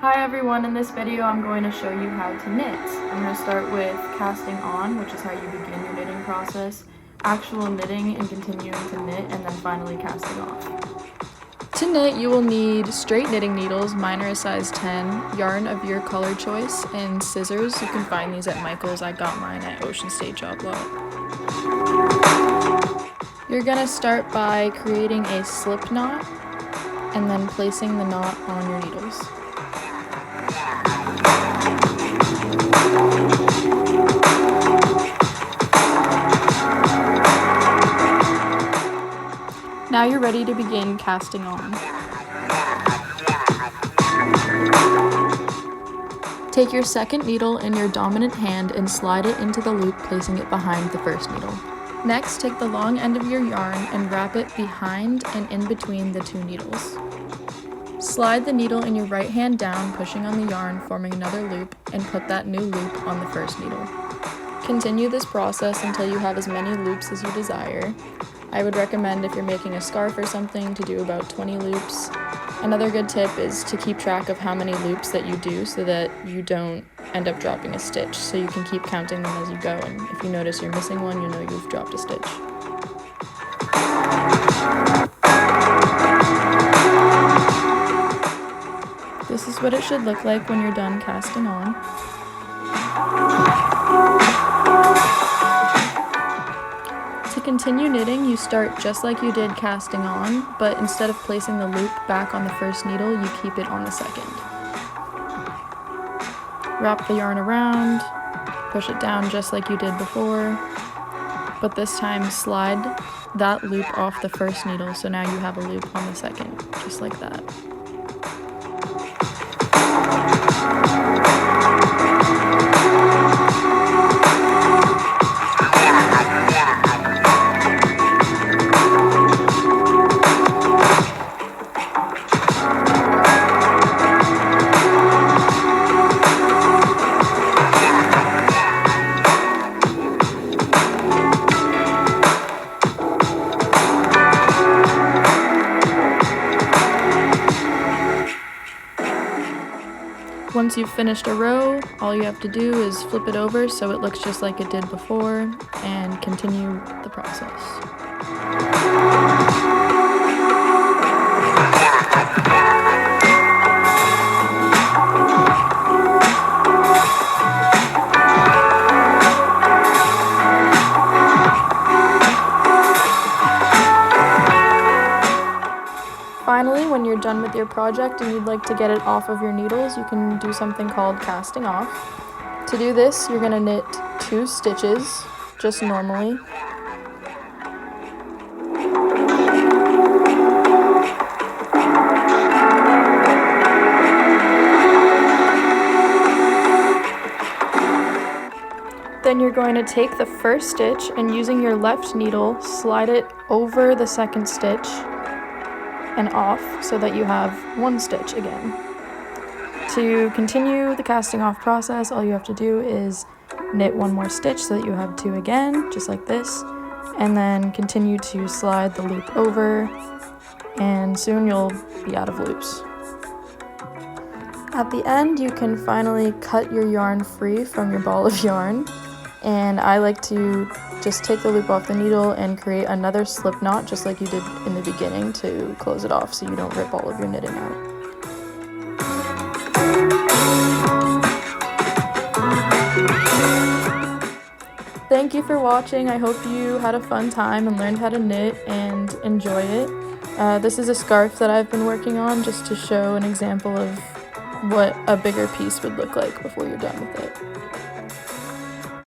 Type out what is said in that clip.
Hi everyone, in this video I'm going to show you how to knit. I'm going to start with casting on, which is how you begin your knitting process, actual knitting and continuing to knit, and then finally casting off. To knit, you will need straight knitting needles, mine are a size 10, yarn of your color choice, and scissors. You can find these at Michael's. I got mine at Ocean State Job Lot. You're going to start by creating a slip knot and then placing the knot on your needles. Now you're ready to begin casting on. Take your second needle in your dominant hand and slide it into the loop, placing it behind the first needle. Next, take the long end of your yarn and wrap it behind and in between the two needles. Slide the needle in your right hand down, pushing on the yarn, forming another loop, and put that new loop on the first needle. Continue this process until you have as many loops as you desire. I would recommend, if you're making a scarf or something, to do about 20 loops. Another good tip is to keep track of how many loops that you do so that you don't end up dropping a stitch, so you can keep counting them as you go, and if you notice you're missing one, you know you've dropped a stitch. This is what it should look like when you're done casting on. To continue knitting, you start just like you did casting on, but instead of placing the loop back on the first needle, you keep it on the second. Wrap the yarn around, push it down just like you did before, but this time slide that loop off the first needle, so now you have a loop on the second, just like that. Once you've finished a row, all you have to do is flip it over so it looks just like it did before, and continue the process. Finally, when you're done with your project and you'd like to get it off of your needles, you can do something called casting off. To do this, you're going to knit 2 stitches, just normally. Then you're going to take the first stitch and, using your left needle, slide it over the second stitch and off so that you have 1 stitch again. To continue the casting off process, all you have to do is knit 1 more stitch so that you have 2 again, just like this, and then continue to slide the loop over, and soon you'll be out of loops. At the end, you can finally cut your yarn free from your ball of yarn, and I like to just take the loop off the needle and create another slip knot just like you did in the beginning to close it off so you don't rip all of your knitting out. Thank you for watching. I hope you had a fun time and learned how to knit and enjoy it. This is a scarf that I've been working on just to show an example of what a bigger piece would look like before you're done with it.